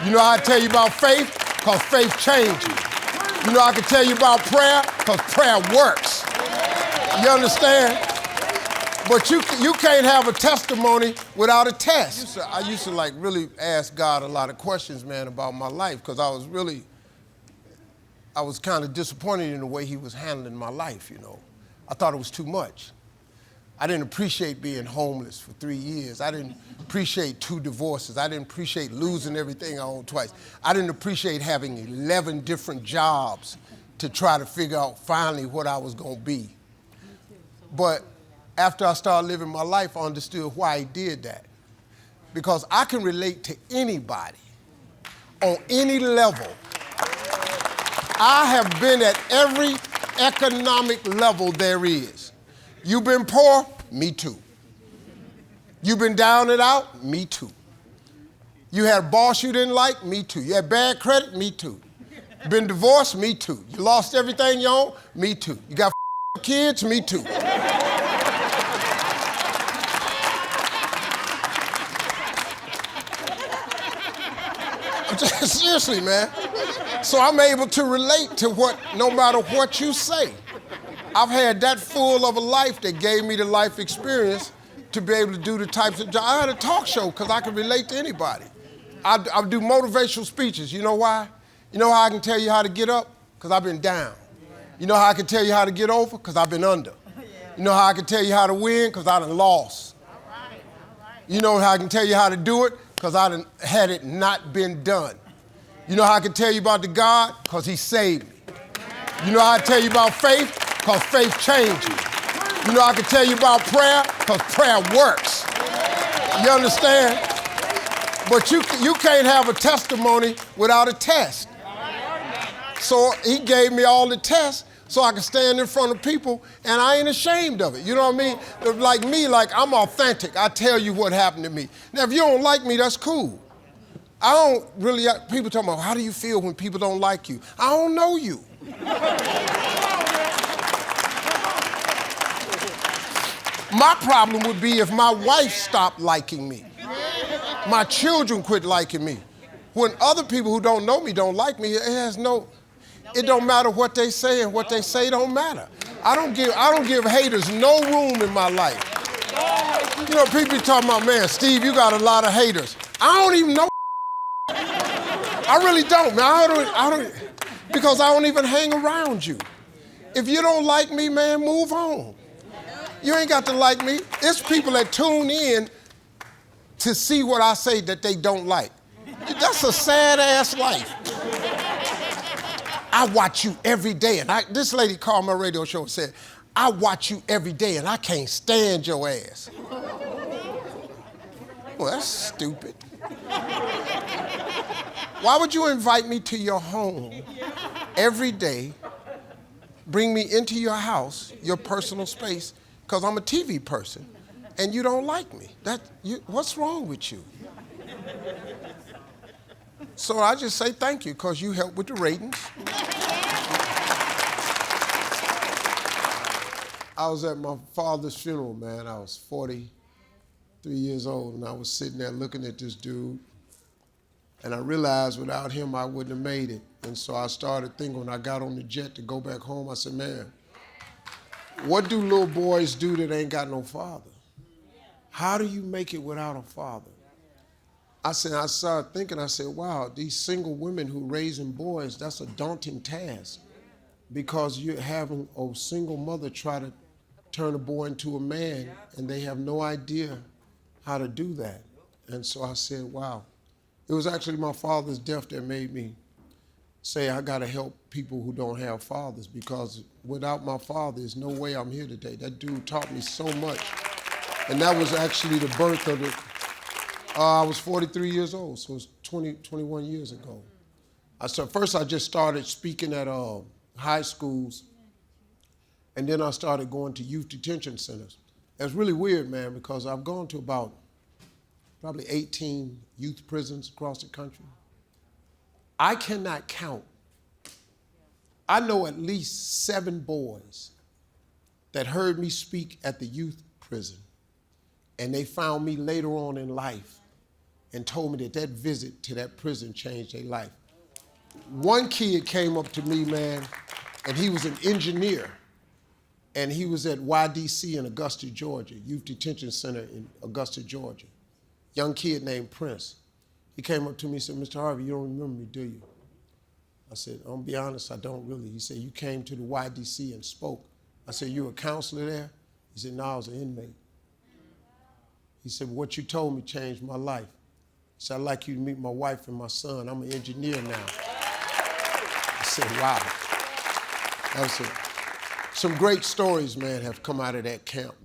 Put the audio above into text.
You know how I tell you about faith? Because faith changes you. You know I can tell you about prayer? Because prayer works. You understand? But you can't have a testimony without a test. I used to like really ask God a lot of questions, man, about my life because I was kind of disappointed in the way he was handling my life, you know. I thought it was too much. I didn't appreciate being homeless for 3 years. I didn't appreciate 2 divorces. I didn't appreciate losing everything I owned twice. I didn't appreciate having 11 different jobs to try to figure out finally what I was gonna be. But after I started living my life, I understood why he did that. Because I can relate to anybody on any level. I have been at every economic level there is. You've been poor? Me too. You've been down and out? Me too. You had a boss you didn't like? Me too. You had bad credit? Me too. Been divorced? Me too. You lost everything you own? Me too. You got kids? Me too. Seriously, man. So I'm able to relate to no matter what you say. I've had that full of a life that gave me the life experience to be able to do the types of jobs. I had a talk show because I could relate to anybody. I do motivational speeches. You know why? You know how I can tell you how to get up? Because I've been down. You know how I can tell you how to get over? Because I've been under. You know how I can tell you how to win? Because I done lost. You know how I can tell you how to do it? Because I done had it not been done. You know how I can tell you about the God? Because he saved me. You know how I tell you about faith? Because faith changes you. You know I can tell you about prayer? Because prayer works. You understand? But you can't have a testimony without a test. So he gave me all the tests so I can stand in front of people and I ain't ashamed of it. You know what I mean? Like me, I'm authentic. I tell you what happened to me. Now, if you don't like me, that's cool. I don't really, people talk about, how do you feel when people don't like you? I don't know you. My problem would be if my wife stopped liking me. My children quit liking me. When other people who don't know me don't like me, it don't matter what they say, and what they say don't matter. I don't give haters no room in my life. You know, people be talking about, man, Steve, you got a lot of haters. I don't even know. I really don't, man. I don't, because I don't even hang around you. If you don't like me, man, move on. You ain't got to like me. It's people that tune in to see what I say that they don't like. That's a sad-ass life. I watch you every day, and this lady called my radio show and said, I watch you every day, and I can't stand your ass. Well, that's stupid. Why would you invite me to your home every day, bring me into your house, your personal space, because I'm a TV person, and you don't like me? What's wrong with you? So I just say thank you, because you help with the ratings. I was at my father's funeral, man. I was 43 years old, and I was sitting there looking at this dude, and I realized without him, I wouldn't have made it. And so I started thinking when I got on the jet to go back home, I said, man, what do little boys do that ain't got no father? How do you make it without a father? I started thinking, I said, wow, these single women who raising boys, that's a daunting task, because you're having a single mother try to turn a boy into a man, and they have no idea how to do that. And so I said, wow. It was actually my father's death that made me say I gotta help people who don't have fathers, because without my father, there's no way I'm here today. That dude taught me so much. And that was actually the birth of it. I was 43 years old, so it was 21 years ago. First I just started speaking at high schools, and then I started going to youth detention centers. It was really weird, man, because I've gone to about probably 18 youth prisons across the country. I cannot count. I know at least 7 boys that heard me speak at the youth prison, and they found me later on in life, and told me that that visit to that prison changed their life. One kid came up to me, man, and he was an engineer, and he was at YDC in Augusta, Georgia, Youth Detention Center in Augusta, Georgia. Young kid named Prince. He came up to me and said, Mr. Harvey, you don't remember me, do you? I said, I'll be honest, I don't really. He said, you came to the YDC and spoke. I said, you a counselor there? He said, no, I was an inmate. He said, what you told me changed my life. He said, I'd like you to meet my wife and my son. I'm an engineer now. I said, wow. That was some great stories, man, have come out of that camp.